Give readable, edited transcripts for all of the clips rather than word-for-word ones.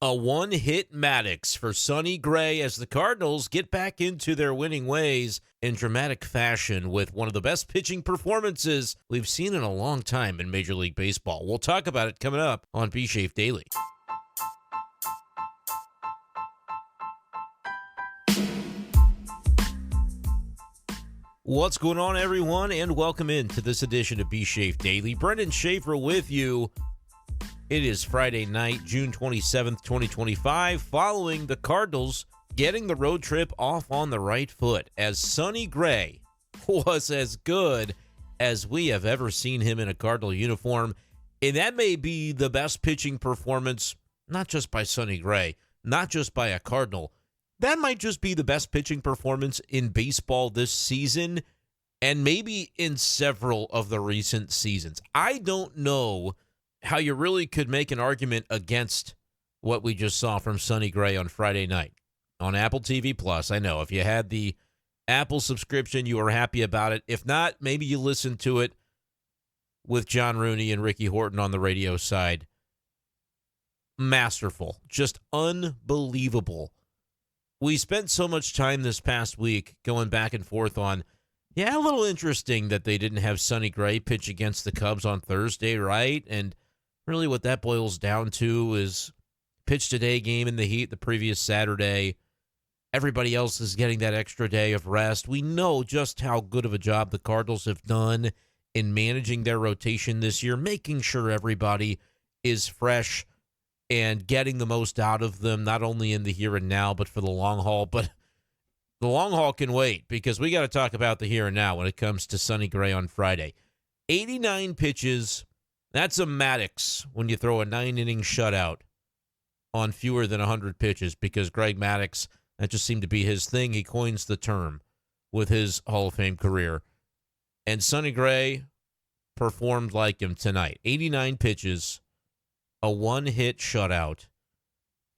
A one-hit Maddox for Sonny Gray as the Cardinals get back into their winning ways in dramatic fashion with one of the best pitching performances we've seen in a long time in Major League Baseball. We'll talk about it coming up on B-Schaeff Daily. What's going on, everyone, and welcome into this edition of B-Schaeff Daily. Brenden Schaeffer with you. It is Friday night, June 27th, 2025, following the Cardinals getting the road trip off on the right foot, as Sonny Gray was as good as we have ever seen him in a Cardinal uniform. And that may be the best pitching performance, not just by Sonny Gray, not just by a Cardinal. That might just be the best pitching performance in baseball this season, and maybe in several of the recent seasons. I don't know how you really could make an argument against what we just saw from Sonny Gray on Friday night on Apple TV Plus. I know if you had the Apple subscription, you were happy about it. If not, maybe you listened to it with John Rooney and Ricky Horton on the radio side. Masterful, just unbelievable. We spent so much time this past week going back and forth on, a little interesting that they didn't have Sonny Gray pitch against the Cubs on Thursday, right? And really what that boils down to is pitch today game in the heat the previous Saturday. Everybody else is getting that extra day of rest. We know just how good of a job the Cardinals have done in managing their rotation this year, making sure everybody is fresh and getting the most out of them, not only in the here and now, but for the long haul. But the long haul can wait, because we got to talk about the here and now when it comes to Sonny Gray on Friday. 89 pitches. That's a Maddox when you throw a 9-inning shutout on fewer than 100 pitches, because Greg Maddux, that just seemed to be his thing. He coins the term with his Hall of Fame career. And Sonny Gray performed like him tonight. 89 pitches, a one-hit shutout.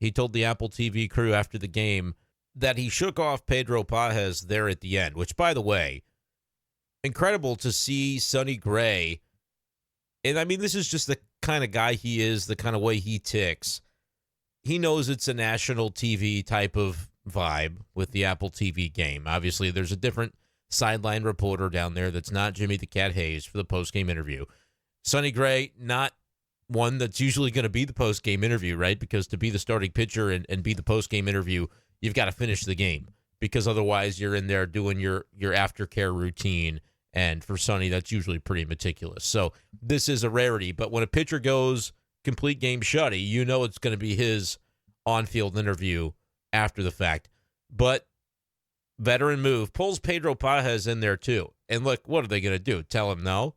He told the Apple TV crew after the game that he shook off Pedro Pages there at the end, which, by the way, incredible to see Sonny Gray. And, I mean, this is just the kind of guy he is, the kind of way he ticks. He knows it's a national TV type of vibe with the Apple TV game. Obviously, there's a different sideline reporter down there that's not Jimmy the Cat Hayes for the post-game interview. Sonny Gray, not one that's usually going to be the post-game interview, right? Because to be the starting pitcher and be the post-game interview, you've got to finish the game, because otherwise you're in there doing your aftercare routine. And for Sonny, that's usually pretty meticulous. So this is a rarity. But when a pitcher goes complete game shutty, you know it's going to be his on-field interview after the fact. But veteran move. Pulls Pedro Pages in there too. And look, what are they going to do? Tell him no?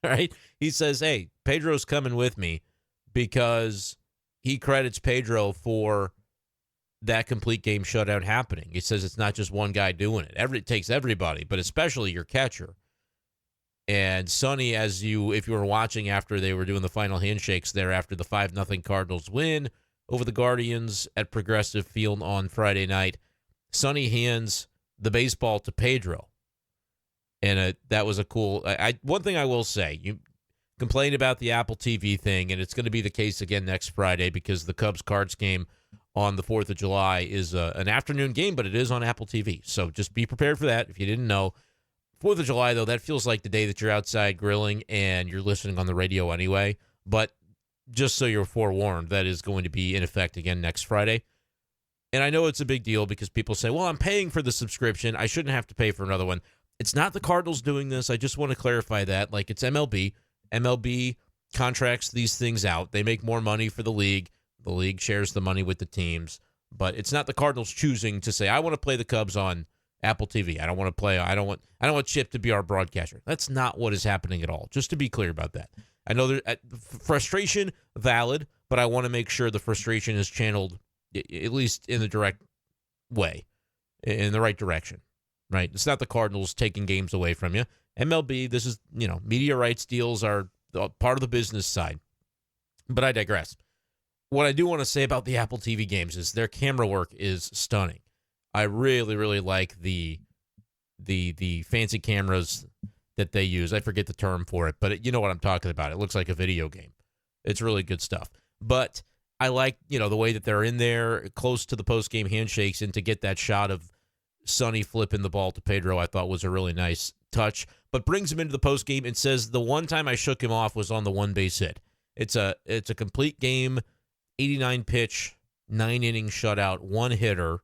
Right? He says, hey, Pedro's coming with me, because he credits Pedro for that complete game shutout happening. He says it's not just one guy doing it. It takes everybody, but especially your catcher. And Sonny, if you were watching after they were doing the final handshakes there after the 5-0 Cardinals win over the Guardians at Progressive Field on Friday night, Sonny hands the baseball to Pedro. And that was a cool... one thing I will say, you complained about the Apple TV thing, and it's going to be the case again next Friday, because the Cubs-Cards game on the 4th of July is an afternoon game, but it is on Apple TV. So just be prepared for that if you didn't know. 4th of July, though, that feels like the day that you're outside grilling and you're listening on the radio anyway. But just so you're forewarned, that is going to be in effect again next Friday. And I know it's a big deal, because people say, well, I'm paying for the subscription. I shouldn't have to pay for another one. It's not the Cardinals doing this. I just want to clarify that. Like, it's MLB. MLB contracts these things out. They make more money for the league. The league shares the money with the teams. But it's not the Cardinals choosing to say, I want to play the Cubs on Apple TV. I don't want Chip to be our broadcaster. That's not what is happening at all. Just to be clear about that. I know there frustration valid, but I want to make sure the frustration is channeled at least in the direct way, in the right direction. Right? It's not the Cardinals taking games away from you. MLB, this is, media rights deals are part of the business side. But I digress. What I do want to say about the Apple TV games is their camera work is stunning. I really, really like the fancy cameras that they use. I forget the term for it, but you know what I'm talking about. It looks like a video game. It's really good stuff. But I like, the way that they're in there close to the post-game handshakes, and to get that shot of Sonny flipping the ball to Pedro, I thought was a really nice touch. But brings him into the post-game and says the one time I shook him off was on the one base hit. It's a complete game, 89 pitch, 9-inning shutout, one hitter.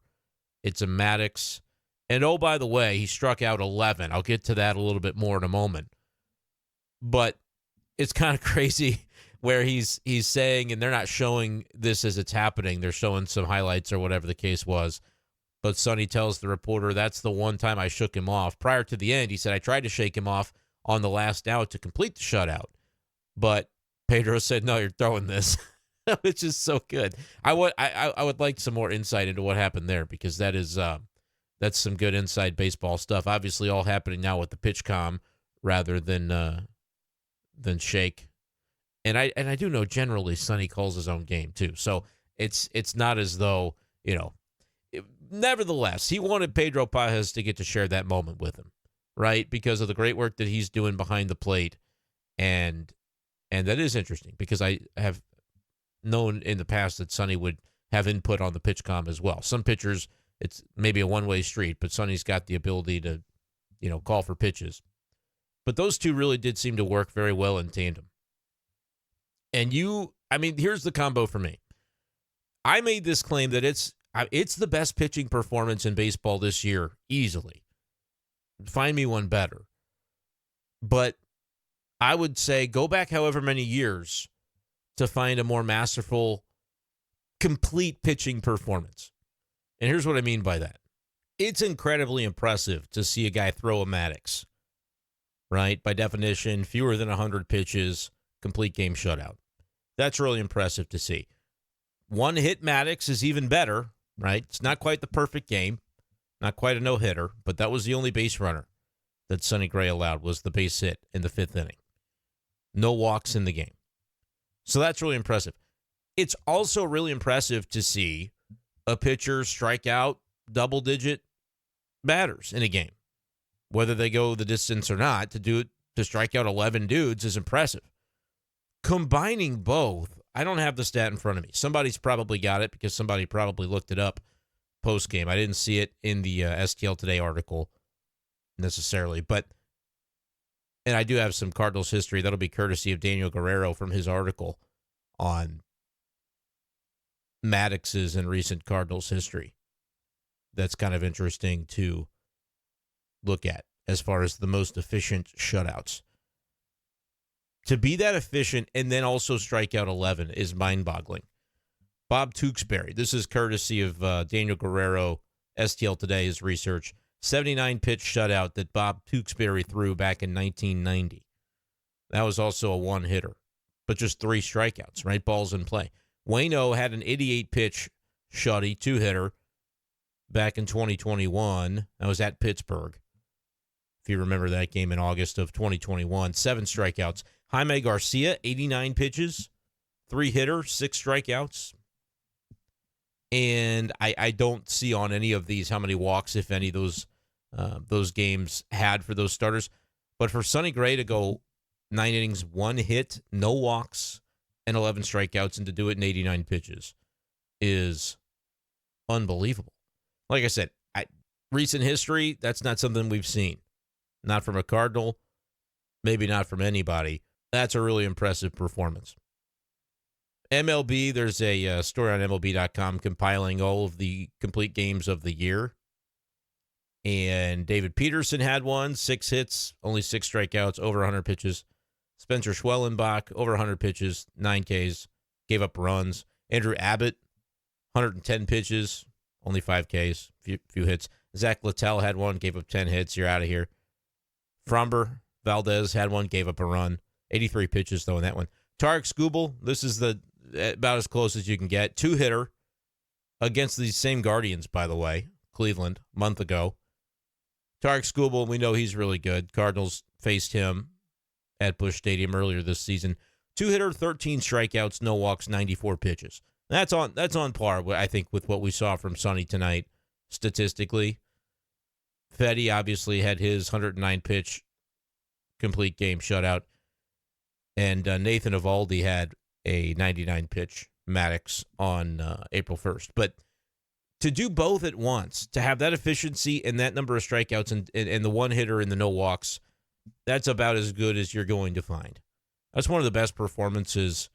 It's a Maddox. And oh, by the way, he struck out 11. I'll get to that a little bit more in a moment. But it's kind of crazy where he's saying, and they're not showing this as it's happening. They're showing some highlights or whatever the case was. But Sonny tells the reporter, that's the one time I shook him off. Prior to the end, he said, I tried to shake him off on the last out to complete the shutout. But Pedro said, no, you're throwing this, which is so good. I would like some more insight into what happened there, because that's some good inside baseball stuff. Obviously, all happening now with the pitch com rather than shake. And I do know generally Sonny calls his own game too. So it's not as though, nevertheless, he wanted Pedro Pages to get to share that moment with him, right? Because of the great work that he's doing behind the plate. And that is interesting, because I have known in the past that Sonny would have input on the pitch com as well. Some pitchers, it's maybe a one-way street, but Sonny's got the ability to, call for pitches. But those two really did seem to work very well in tandem. And here's the combo for me. I made this claim that it's the best pitching performance in baseball this year, easily. Find me one better. But I would say go back however many years to find a more masterful, complete pitching performance. And here's what I mean by that. It's incredibly impressive to see a guy throw a Maddox, right? By definition, fewer than 100 pitches, complete game shutout. That's really impressive to see. One hit Maddox is even better, right? It's not quite the perfect game, not quite a no-hitter, but that was the only base runner that Sonny Gray allowed, was the base hit in the 5th inning. No walks in the game. So that's really impressive. It's also really impressive to see a pitcher strike out double-digit batters in a game. Whether they go the distance or not, to strike out 11 dudes is impressive. Combining both, I don't have the stat in front of me. Somebody's probably got it, because somebody probably looked it up post-game. I didn't see it in the STL Today article necessarily, and I do have some Cardinals history. That'll be courtesy of Daniel Guerrero from his article on Maddox's and recent Cardinals history. That's kind of interesting to look at as far as the most efficient shutouts. To be that efficient and then also strike out 11 is mind-boggling. Bob Tewksbury, this is courtesy of Daniel Guerrero, STL Today, his research. 79-pitch shutout that Bob Tewksbury threw back in 1990. That was also a one-hitter, but just 3 strikeouts, right? Balls in play. Waino had an 88-pitch shutty, 2-hitter, back in 2021. That was at Pittsburgh, if you remember that game in August of 2021. 7 strikeouts. Jaime Garcia, 89 pitches, 3-hitter, 6 strikeouts. And I don't see on any of these how many walks, if any, those games had for those starters. But for Sonny Gray to go 9 innings, 1 hit, no walks, and 11 strikeouts, and to do it in 89 pitches is unbelievable. Like I said, recent history, that's not something we've seen. Not from a Cardinal, maybe not from anybody. That's a really impressive performance. MLB, there's a story on MLB.com compiling all of the complete games of the year. And David Peterson had one, 6 hits, only 6 strikeouts, over 100 pitches. Spencer Schwellenbach, over 100 pitches, 9 Ks, gave up runs. Andrew Abbott, 110 pitches, only 5 Ks, few hits. Zach Littell had one, gave up 10 hits. You're out of here. Framber Valdez had one, gave up a run. 83 pitches, though, in that one. Tarek Skubal, this is about as close as you can get. 2-hitter against these same Guardians, by the way, Cleveland, a month ago. Tarek Skubal, we know he's really good. Cardinals faced him at Busch Stadium earlier this season. 2-hitter, 13 strikeouts, no walks, 94 pitches. That's on par, I think, with what we saw from Sonny tonight, statistically. Fetty obviously had his 109-pitch complete game shutout. And Nathan Eovaldi had a 99-pitch Maddox on April 1st. But to do both at once, to have that efficiency and that number of strikeouts and the one hitter and the no walks, that's about as good as you're going to find. That's one of the best performances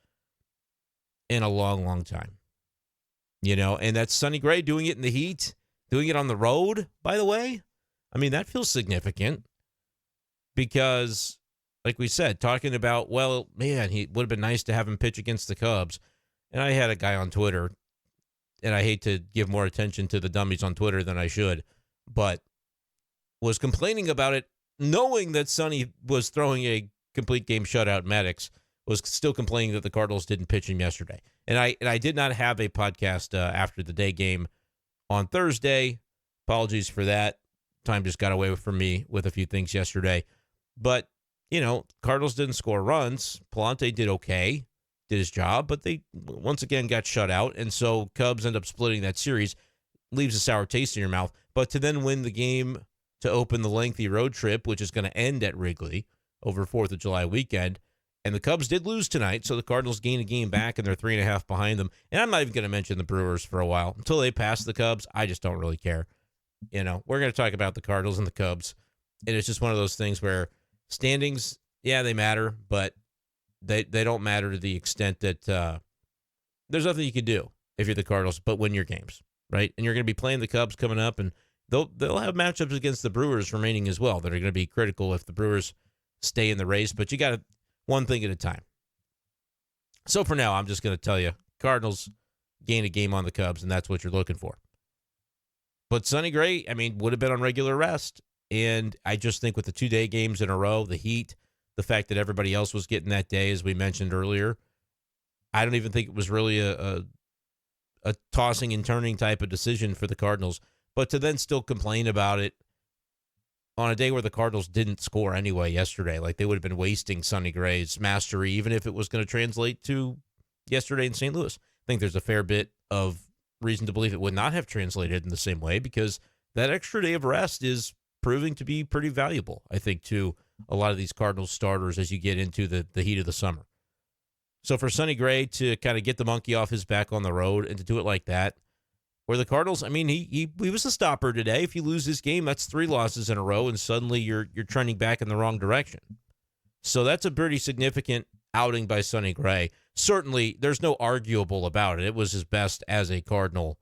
in a long, long time. And that's Sonny Gray doing it in the heat, doing it on the road, by the way. I mean, that feels significant because, like we said, talking about, well, man, he would have been nice to have him pitch against the Cubs. And I had a guy on Twitter, and I hate to give more attention to the dummies on Twitter than I should, but was complaining about it, knowing that Sonny was throwing a complete game shutout. Maddox was still complaining that the Cardinals didn't pitch him yesterday. And I did not have a podcast after the day game on Thursday. Apologies for that. Time just got away from me with a few things yesterday. But, Cardinals didn't score runs. Palante did okay, did his job, but they once again got shut out. And so Cubs end up splitting that series. Leaves a sour taste in your mouth. But to then win the game to open the lengthy road trip, which is going to end at Wrigley over 4th of July weekend. And the Cubs did lose tonight, so the Cardinals gain a game back, and they're 3.5 behind them. And I'm not even going to mention the Brewers for a while. Until they pass the Cubs, I just don't really care. We're going to talk about the Cardinals and the Cubs. And it's just one of those things where standings, yeah, they matter, but they don't matter to the extent that there's nothing you can do if you're the Cardinals but win your games, right? And you're going to be playing the Cubs coming up, and they'll have matchups against the Brewers remaining as well that are going to be critical if the Brewers stay in the race. But you got to one thing at a time. So for now, I'm just going to tell you, Cardinals gain a game on the Cubs, and that's what you're looking for. But Sonny Gray, would have been on regular rest. And I just think with the 2-day games in a row, the heat, the fact that everybody else was getting that day, as we mentioned earlier, I don't even think it was really a tossing and turning type of decision for the Cardinals. But to then still complain about it on a day where the Cardinals didn't score anyway yesterday, like they would have been wasting Sonny Gray's mastery, even if it was going to translate to yesterday in St. Louis. I think there's a fair bit of reason to believe it would not have translated in the same way because that extra day of rest is proving to be pretty valuable, I think, to a lot of these Cardinals starters as you get into the heat of the summer. So for Sonny Gray to kind of get the monkey off his back on the road and to do it like that, where the Cardinals, he was a stopper today. If you lose this game, that's 3 losses in a row, and suddenly you're trending back in the wrong direction. So that's a pretty significant outing by Sonny Gray. Certainly, there's no arguable about it. It was his best as a Cardinal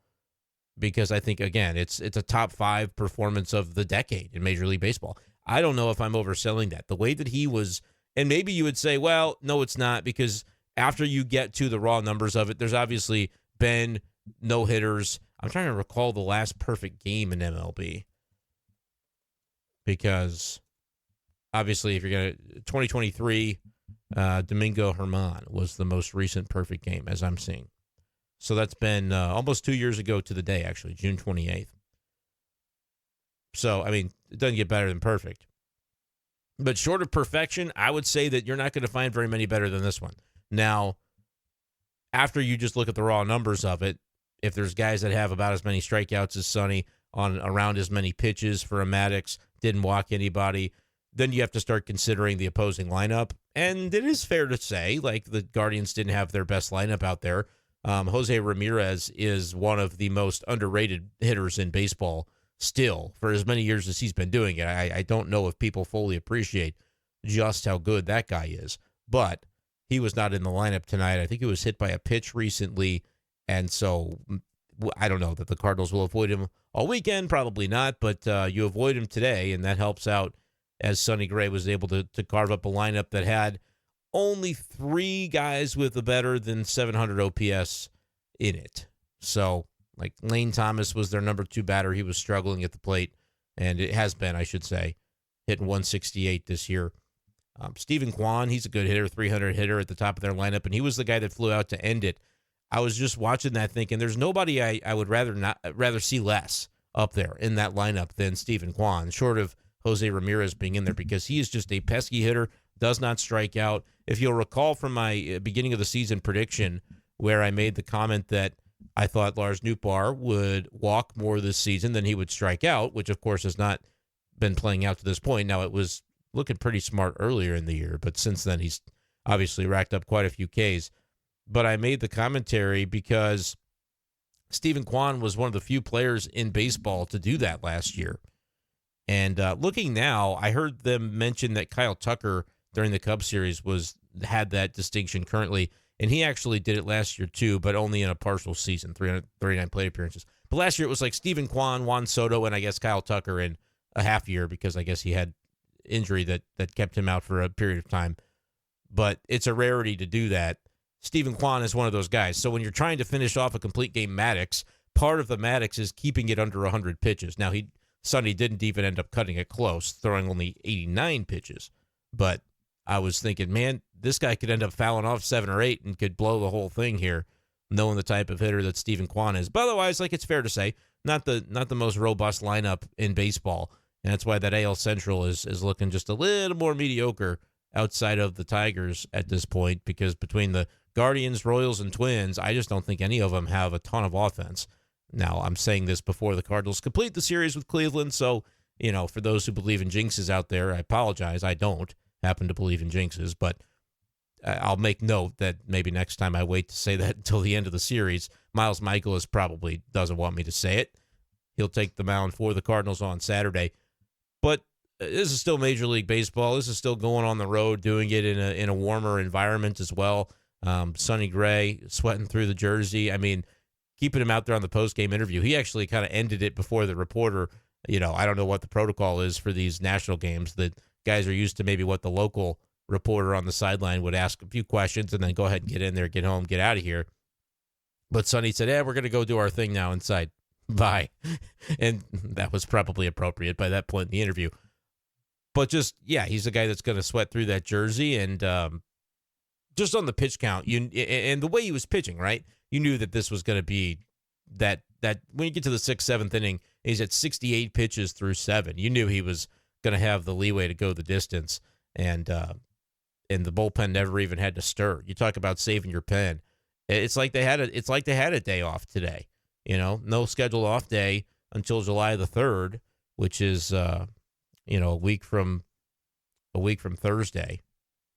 because I think, again, it's a top 5 performance of the decade in Major League Baseball. I don't know if I'm overselling that. The way that he was, and maybe you would say, well, no, it's not, because after you get to the raw numbers of it, there's obviously been no-hitters. I'm trying to recall the last perfect game in MLB because obviously if you're going to 2023, Domingo Germán was the most recent perfect game as I'm seeing. So that's been almost 2 years ago to the day, actually, June 28th. So, it doesn't get better than perfect. But short of perfection, I would say that you're not going to find very many better than this one. Now, after you just look at the raw numbers of it, if there's guys that have about as many strikeouts as Sonny on around as many pitches for a Maddux, didn't walk anybody, then you have to start considering the opposing lineup. And it is fair to say, like, the Guardians didn't have their best lineup out there. Jose Ramirez is one of the most underrated hitters in baseball still for as many years as he's been doing it. I don't know if people fully appreciate just how good that guy is, but he was not in the lineup tonight. I think he was hit by a pitch recently. And so I don't know that the Cardinals will avoid him all weekend. Probably not, but you avoid him today, and that helps out as Sonny Gray was able to carve up a lineup that had only 3 guys with a better than 700 OPS in it. So, like, Lane Thomas was their number 2 batter. He was struggling at the plate, and it has been, I should say, hitting 168 this year. Stephen Kwan, he's a good hitter, 300 hitter at the top of their lineup, and he was the guy that flew out to end it. I was just watching that thinking there's nobody I would rather see less up there in that lineup than Stephen Kwan, short of Jose Ramirez being in there because he is just a pesky hitter, does not strike out. If you'll recall from my beginning of the season prediction where I made the comment that I thought Lars Nootbaar would walk more this season than he would strike out, which of course has not been playing out to this point. Now, it was looking pretty smart earlier in the year, but since then he's obviously racked up quite a few Ks. but I made the commentary because Stephen Kwan was one of the few players in baseball to do that last year. And looking now, I heard them mention that Kyle Tucker during the Cubs series had that distinction currently, and he actually did it last year too, but only in a partial season, 339 plate appearances. But last year it was like Stephen Kwan, Juan Soto, and I guess Kyle Tucker in a half year because I guess he had injury that kept him out for a period of time. But it's a rarity to do that. Stephen Kwan is one of those guys. So when you're trying to finish off a complete game Maddox, part of the Maddox is keeping it under 100 pitches. Now, Sonny didn't even end up cutting it close, throwing only 89 pitches. But I was thinking, man, this guy could end up fouling off 7 or 8 and could blow the whole thing here, knowing the type of hitter that Stephen Kwan is. But otherwise, like it's fair to say, not the most robust lineup in baseball. And that's why that AL Central is looking just a little more mediocre outside of the Tigers at this point, because between the Guardians, Royals, and Twins, I just don't think any of them have a ton of offense. Now, I'm saying this before the Cardinals complete the series with Cleveland, so, for those who believe in jinxes out there, I apologize. I don't happen to believe in jinxes, but I'll make note that maybe next time I wait to say that until the end of the series. Miles Michaelis probably doesn't want me to say it. He'll take the mound for the Cardinals on Saturday. But this is still Major League Baseball. This is still going on the road, doing it in a warmer environment as well. Sonny Gray sweating through the jersey. I mean, keeping him out there on the post-game interview. He actually kind of ended it before the reporter. I don't know what the protocol is for these national games. The guys are used to maybe what the local reporter on the sideline would ask a few questions and then go ahead and get in there, get home, get out of here. But Sonny said, we're going to go do our thing now inside. Bye. And that was probably appropriate by that point in the interview. But he's the guy that's going to sweat through that jersey. And just on the pitch count, and the way he was pitching, right? You knew that this was going to be that when you get to the 6th, 7th inning, he's at 68 pitches through 7. You knew he was going to have the leeway to go the distance. And the bullpen never even had to stir. You talk about saving your pen. It's like they had a day off today. No scheduled off day until July the 3rd, which is a week from Thursday.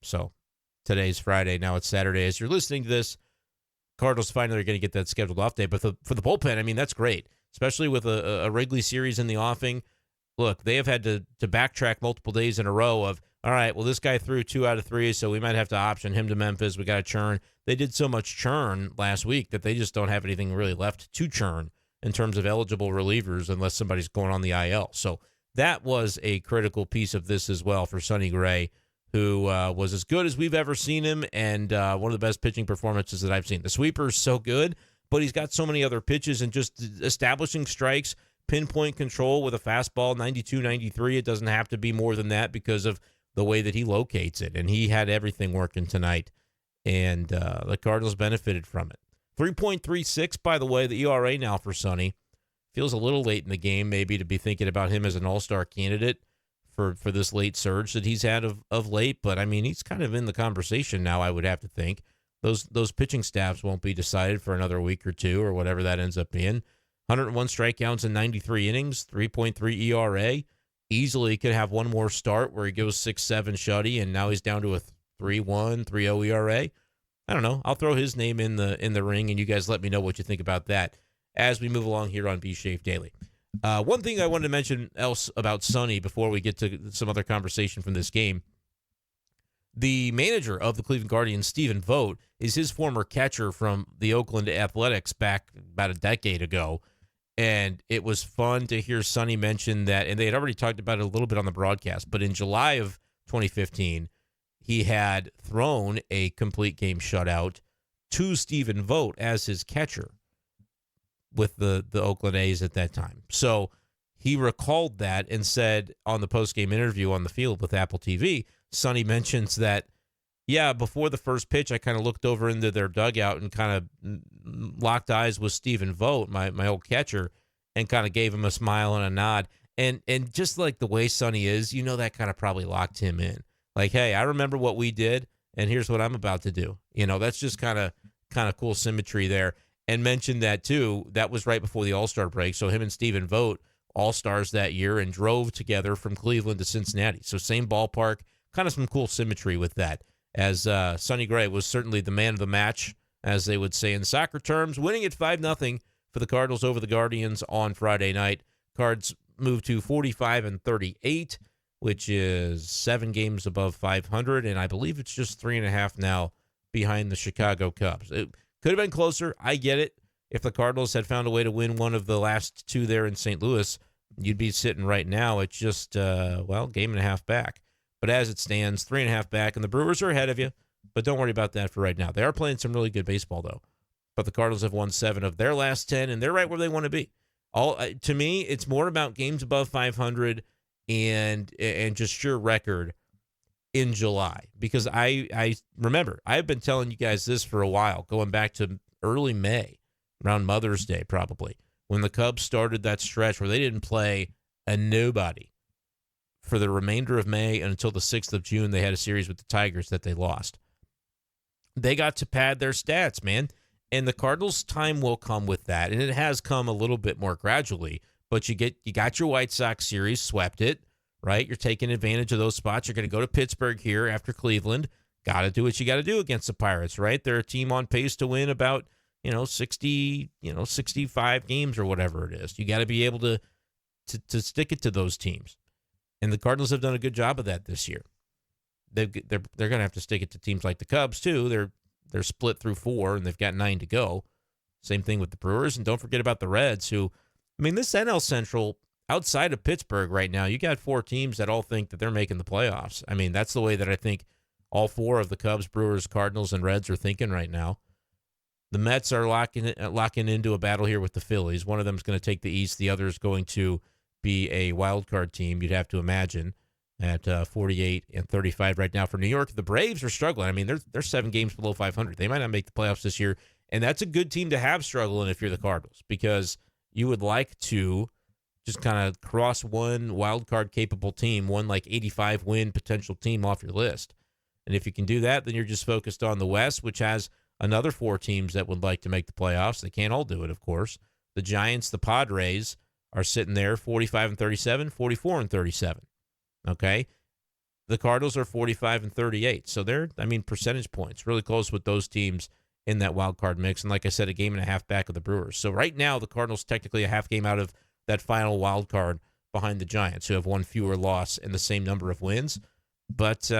So today's Friday. Now it's Saturday. As you're listening to this, Cardinals finally are going to get that scheduled off day. But for the bullpen, I mean, that's great, especially with a Wrigley series in the offing. Look, they have had to backtrack multiple days in a row of, all right, well, this guy threw 2 out of 3, so we might have to option him to Memphis. We got to churn. They did so much churn last week that they just don't have anything really left to churn in terms of eligible relievers unless somebody's going on the IL. So that was a critical piece of this as well for Sonny Gray, who was as good as we've ever seen him, and one of the best pitching performances that I've seen. The sweeper is so good, but he's got so many other pitches and just establishing strikes, pinpoint control with a fastball, 92, 93. It doesn't have to be more than that because of the way that he locates it, and he had everything working tonight, and the Cardinals benefited from it. 3.36, by the way, the ERA now for Sonny. Feels a little late in the game maybe to be thinking about him as an all-star candidate for this late surge that he's had of late, but I mean, he's kind of in the conversation now, I would have to think. Those pitching staffs won't be decided for another week or two or whatever that ends up being. 101 strikeouts in 93 innings, 3.3 ERA. Easily could have one more start where he goes 6-7 shutty, and now he's down to a 3.1, 3.0 ERA. I don't know. I'll throw his name in the ring, and you guys let me know what you think about that as we move along here on B-Schaeff Daily. One thing I wanted to mention else about Sonny before we get to some other conversation from this game. The manager of the Cleveland Guardians, Stephen Vogt, is his former catcher from the Oakland Athletics back about a decade ago. And it was fun to hear Sonny mention that, and they had already talked about it a little bit on the broadcast, but in July of 2015, he had thrown a complete game shutout to Stephen Vogt as his catcher with the Oakland A's at that time. So he recalled that and said on the post-game interview on the field with Apple TV, Sonny mentions that, before the first pitch, I kind of looked over into their dugout and kind of locked eyes with Stephen Vogt, my old catcher, and kind of gave him a smile and a nod. And just like the way Sonny is, that kind of probably locked him in. Like, hey, I remember what we did, and here's what I'm about to do. That's just kind of cool symmetry there. And mentioned that, too, that was right before the All-Star break. So him and Stephen Vogt, All-Stars that year, and drove together from Cleveland to Cincinnati. So same ballpark, kind of some cool symmetry with that. As Sonny Gray was certainly the man of the match as they would say in soccer terms, winning at 5-0 for the Cardinals over the Guardians on Friday night. Cards moved to 45-38, which is 7 games above 500, and I believe it's just 3.5 now behind the Chicago Cubs. It could have been closer. I get it. If the Cardinals had found a way to win one of the last 2 there in St. Louis, you'd be sitting right now at just, game and a half back. But as it stands, 3.5 back, and the Brewers are ahead of you. But don't worry about that for right now. They are playing some really good baseball, though. But the Cardinals have won 7 of their last 10, and they're right where they want to be. To me, it's more about games above 500 and just sheer record in July. Because I remember, I've been telling you guys this for a while, going back to early May, around Mother's Day probably, when the Cubs started that stretch where they didn't play a nobody for the remainder of May and until the 6th of June. They had a series with the Tigers that they lost. They got to pad their stats, man. And the Cardinals' time will come with that. And it has come a little bit more gradually. But you got your White Sox series, swept it, right? You're taking advantage of those spots. You're going to go to Pittsburgh here after Cleveland. Got to do what you got to do against the Pirates, right? They're a team on pace to win about, 60, 65 games or whatever it is. You got to be able to stick it to those teams. And the Cardinals have done a good job of that this year. They're going to have to stick it to teams like the Cubs, too. They're split through 4, and they've got 9 to go. Same thing with the Brewers. And don't forget about the Reds, who, this NL Central, outside of Pittsburgh right now, you got 4 teams that all think that they're making the playoffs. That's the way that I think all 4 of the Cubs, Brewers, Cardinals, and Reds are thinking right now. The Mets are locking into a battle here with the Phillies. One of them is going to take the East. The other is going to be a wild card team, you'd have to imagine, at 48-35 right now for New York. The Braves are struggling. They're 7 games below 500. They might not make the playoffs this year, and that's a good team to have struggling if you're the Cardinals, because you would like to just kind of cross one wild card capable team, one like 85 win potential team off your list. And if you can do that, then you're just focused on the West, which has another 4 teams that would like to make the playoffs. They can't all do it, of course. The Giants, the Padres are sitting there 45-37, 44-37. Okay? The Cardinals are 45-38. So they're, percentage points, really close with those teams in that wild card mix. And like I said, a game and a half back of the Brewers. So right now, the Cardinals technically a half game out of that final wild card behind the Giants, who have 1 fewer loss and the same number of wins. But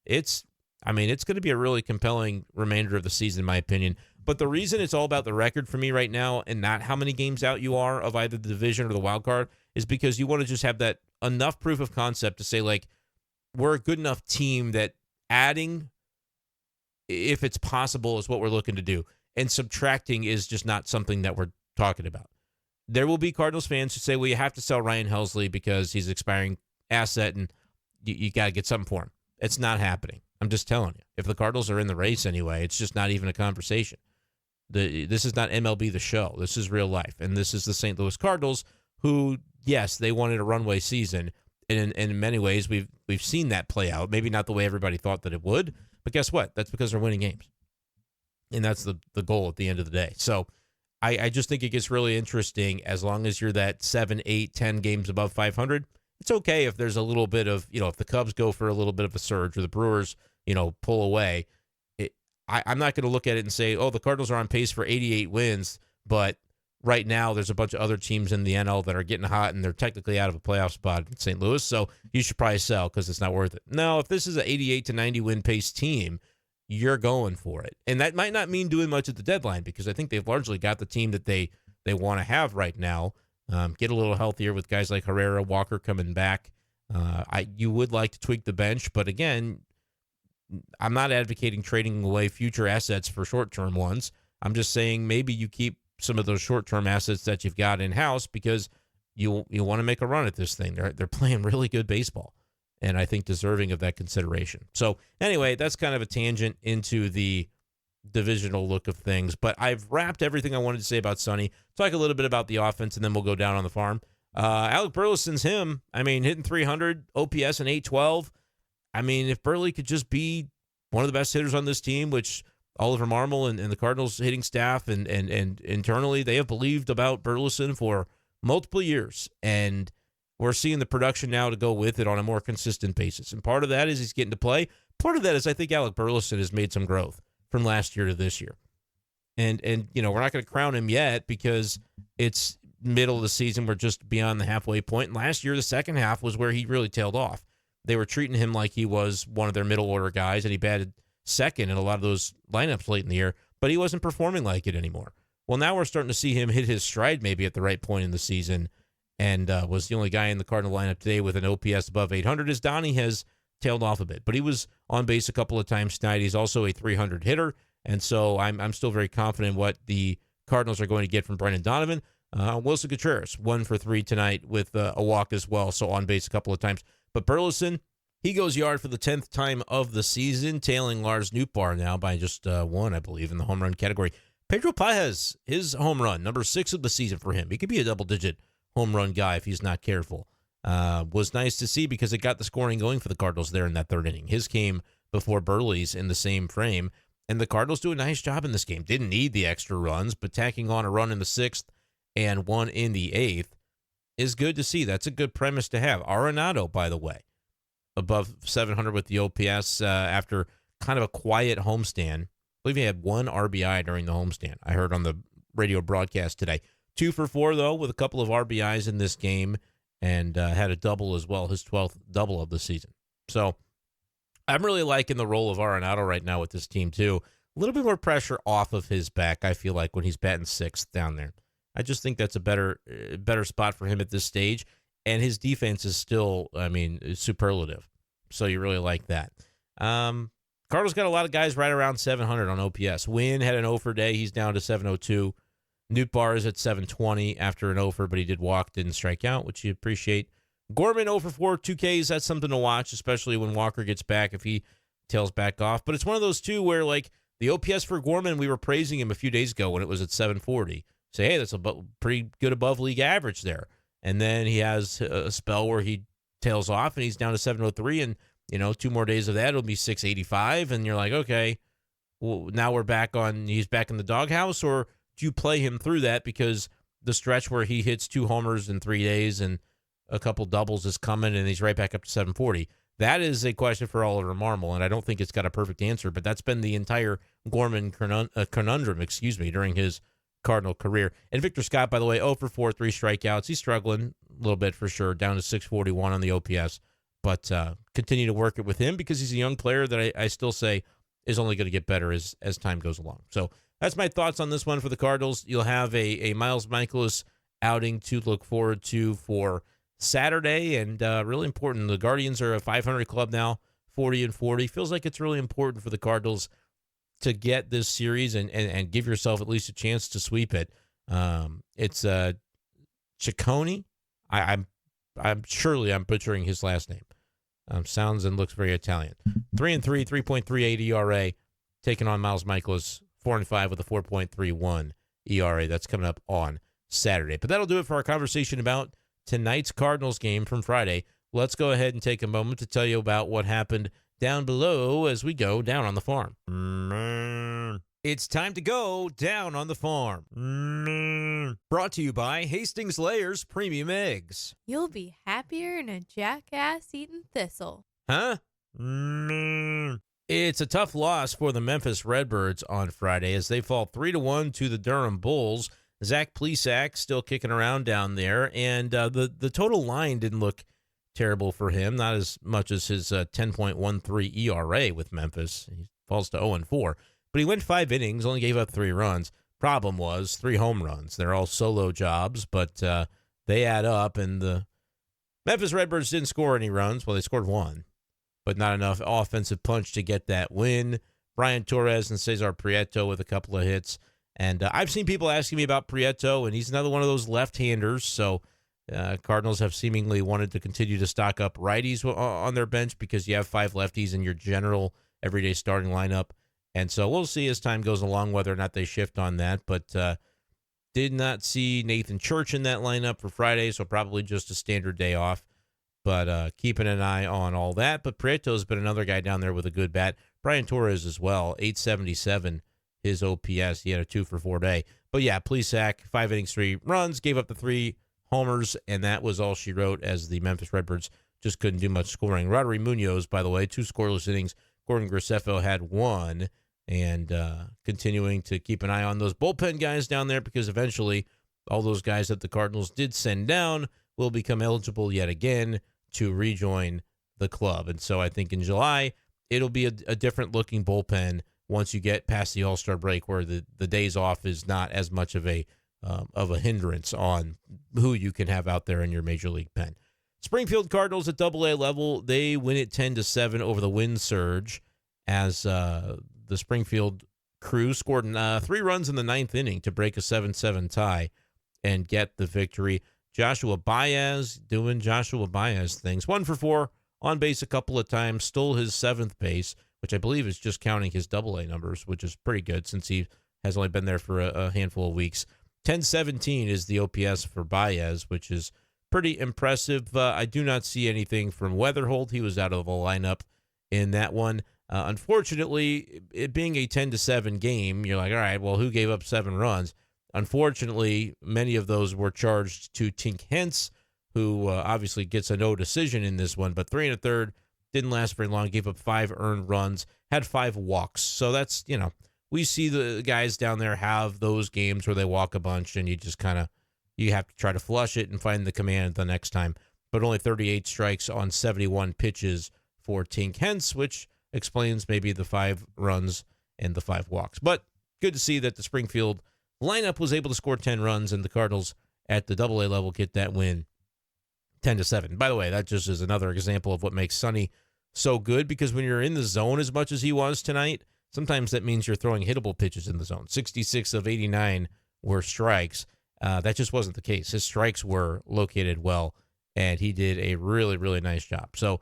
it's going to be a really compelling remainder of the season, in my opinion. But the reason it's all about the record for me right now and not how many games out you are of either the division or the wild card is because you want to just have that enough proof of concept to say, like, we're a good enough team that adding, if it's possible, is what we're looking to do. And subtracting is just not something that we're talking about. There will be Cardinals fans who say, well, you have to sell Ryan Helsley because he's an expiring asset and you got to get something for him. It's not happening. I'm just telling you. If the Cardinals are in the race anyway, it's just not even a conversation. This is not MLB The Show. This is real life. And this is the St. Louis Cardinals who, yes, they wanted a runway season. And in many ways, we've seen that play out. Maybe not the way everybody thought that it would. But guess what? That's because they're winning games. And that's the goal at the end of the day. So I just think it gets really interesting as long as you're that 7, 8, 10 games above 500. It's okay if there's a little bit of, if the Cubs go for a little bit of a surge or the Brewers, pull away. I'm not going to look at it and say, oh, the Cardinals are on pace for 88 wins, but right now there's a bunch of other teams in the NL that are getting hot and they're technically out of a playoff spot in St. Louis, so you should probably sell because it's not worth it. No, if this is an 88 to 90 win pace team, you're going for it. And that might not mean doing much at the deadline because I think they've largely got the team that they want to have right now. Get a little healthier with guys like Herrera, Walker coming back. You would like to tweak the bench, but again, I'm not advocating trading away future assets for short-term ones. I'm just saying maybe you keep some of those short-term assets that you've got in-house because you want to make a run at this thing. They're playing really good baseball, and I think deserving of that consideration. So anyway, that's kind of a tangent into the divisional look of things, but I've wrapped everything I wanted to say about Sonny. Talk a little bit about the offense, and then we'll go down on the farm. Alec Burleson's him. Hitting 300, OPS and 812. If Burley could just be one of the best hitters on this team, which Oliver Marmol and the Cardinals hitting staff and internally, they have believed about Burleson for multiple years, and we're seeing the production now to go with it on a more consistent basis. And part of that is he's getting to play. Part of that is I think Alec Burleson has made some growth from last year to this year. And we're not going to crown him yet because it's middle of the season. We're just beyond the halfway point. And last year, the second half was where he really tailed off. They were treating him like he was one of their middle order guys, and he batted second in a lot of those lineups late in the year, but he wasn't performing like it anymore. Well, now we're starting to see him hit his stride maybe at the right point in the season, and was the only guy in the Cardinal lineup today with an OPS above 800 as Donnie has tailed off a bit. But he was on base a couple of times tonight. He's also a 300 hitter, and so I'm still very confident in what the Cardinals are going to get from Brendan Donovan. Wilson Contreras, 1 for 3 tonight with a walk as well, so on base a couple of times. But Burleson, he goes yard for the 10th time of the season, tailing Lars Nootbaar now by just 1, I believe, in the home run category. Pedro Pages, his home run, number 6 of the season for him. He could be a double-digit home run guy if he's not careful. Was nice to see because it got the scoring going for the Cardinals there in that third inning. His came before Burley's in the same frame, and the Cardinals do a nice job in this game. Didn't need the extra runs, but tacking on a run in the 6th and 1 in the 8th is good to see. That's a good premise to have. Arenado, by the way, above 700 with the OPS after kind of a quiet homestand. I believe he had 1 RBI during the homestand. I heard on the radio broadcast today. 2 for 4, though, with a couple of RBIs in this game, and had a double as well, his 12th double of the season. So I'm really liking the role of Arenado right now with this team, too. A little bit more pressure off of his back, I feel like, when he's batting 6th down there. I just think that's a better spot for him at this stage, and his defense is still, superlative. So you really like that. Cardinals got a lot of guys right around 700 on OPS. Wynn had an 0 for day. He's down to 702. Nootbaar is at 720 after an 0 for, but he did walk, didn't strike out, which you appreciate. Gorman 0 for 4, 2 Ks. That's something to watch, especially when Walker gets back if he tails back off. But it's one of those, too, where, like, the OPS for Gorman, we were praising him a few days ago when it was at 740. Say, hey, that's a pretty good above league average there. And then he has a spell where he tails off, and he's down to 703, and, 2 more days of that, it'll be 685, and you're like, okay, well, now he's back in the doghouse, or do you play him through that because the stretch where he hits 2 homers in 3 days and a couple doubles is coming, and he's right back up to 740? That is a question for Oliver Marmol, and I don't think it's got a perfect answer, but that's been the entire Gorman conundrum, during his Cardinal career. And Victor Scott, by the way, 0 for 4, 3 strikeouts. He's struggling a little bit for sure, down to 641 on the OPS, but continue to work it with him because he's a young player that I still say is only going to get better as time goes along. So that's my thoughts on this one for the Cardinals. You'll have a Miles Michaelis outing to look forward to for Saturday, and really important. The Guardians are a 500 club now, 40-40. Feels like it's really important for the Cardinals to get this series and give yourself at least a chance to sweep it. It's Ciccone. I'm butchering his last name. Sounds and looks very Italian. 3-3, 3.38 ERA, taking on Miles Michaelis, 4-5 with a 4.31 ERA. That's coming up on Saturday. But that'll do it for our conversation about tonight's Cardinals game from Friday. Let's go ahead and take a moment to tell you about what happened down below as we go down on the farm. It's time to go down on the farm. Brought to you by Hastings Layers Premium Eggs. You'll be happier than a jackass eating thistle. Huh? It's a tough loss for the Memphis Redbirds on Friday as they fall 3-1 to the Durham Bulls. Zach Plesac still kicking around down there, and the total line didn't look terrible for him, not as much as his 10.13 ERA with Memphis. He falls to 0-4. But he went 5 innings, only gave up 3 runs. Problem was 3 home runs. They're all solo jobs, but they add up, and the Memphis Redbirds didn't score any runs. Well, they scored 1, but not enough offensive punch to get that win. Brian Torres and Cesar Prieto with a couple of hits. And I've seen people asking me about Prieto, and he's another one of those left-handers, so Cardinals have seemingly wanted to continue to stock up righties on their bench because you have 5 lefties in your general everyday starting lineup. And so we'll see as time goes along whether or not they shift on that. But did not see Nathan Church in that lineup for Friday, so probably just a standard day off. But keeping an eye on all that. But Prieto's been another guy down there with a good bat. Brian Torres as well, 877 his OPS. He had a 2 for 4 day. But yeah, Plesac, 5 innings, 3 runs, gave up the 3 homers, and that was all she wrote as the Memphis Redbirds just couldn't do much scoring. Rodri Munoz, by the way, 2 scoreless innings. Gordon Graceffo had 1. and continuing to keep an eye on those bullpen guys down there, because eventually all those guys that the Cardinals did send down will become eligible yet again to rejoin the club. And so I think in July, it'll be a different looking bullpen once you get past the All-Star break, where the days off is not as much of a hindrance on who you can have out there in your major league pen. Springfield Cardinals at AA level, they win it 10-7 over the Wind Surge, as the Springfield crew scored 3 runs in the 9th inning to break a 7-7 tie and get the victory. Joshua Baez doing Joshua Baez things. 1 for 4 on base a couple of times, stole his 7th base, which I believe is just counting his AA numbers, which is pretty good since he has only been there for a handful of weeks. 10-17 is the OPS for Baez, which is pretty impressive. I do not see anything from Weatherholt. He was out of the lineup in that one. Unfortunately, it being a 10-7 game, you're like, all right, well, who gave up 7 runs? Unfortunately, many of those were charged to Tink Hence, who obviously gets a no decision in this one, but 3 1/3 didn't last very long, gave up 5 earned runs, had 5 walks. So that's, we see the guys down there have those games where they walk a bunch, and you just you have to try to flush it and find the command the next time. But only 38 strikes on 71 pitches for Tink Hence, which explains maybe the 5 runs and the 5 walks. But good to see that the Springfield lineup was able to score 10 runs, and the Cardinals at the AA level get that win 10-7. By the way, that just is another example of what makes Sonny so good, because when you're in the zone as much as he was tonight, sometimes that means you're throwing hittable pitches in the zone. 66 of 89 were strikes. That just wasn't the case. His strikes were located well, and he did a really, really nice job. So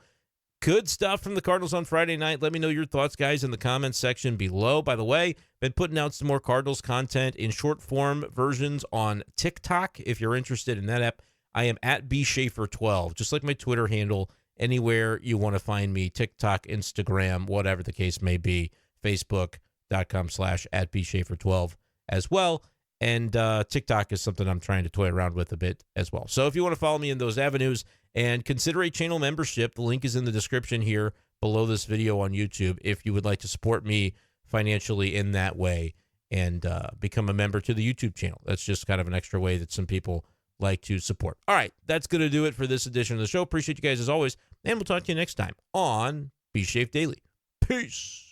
good stuff from the Cardinals on Friday night. Let me know your thoughts, guys, in the comments section below. By the way, been putting out some more Cardinals content in short form versions on TikTok. If you're interested in that app, I am at b-schaefer12, just like my Twitter handle. Anywhere you want to find me, TikTok, Instagram, whatever the case may be, Facebook.com/@b-schaefer12 as well. And TikTok is something I'm trying to toy around with a bit as well. So if you want to follow me in those avenues and consider a channel membership, the link is in the description here below this video on YouTube if you would like to support me financially in that way and become a member to the YouTube channel. That's just kind of an extra way that some people like to support. All right, that's going to do it for this edition of the show. Appreciate you guys as always, and we'll talk to you next time on B-Schaeff Daily. Peace.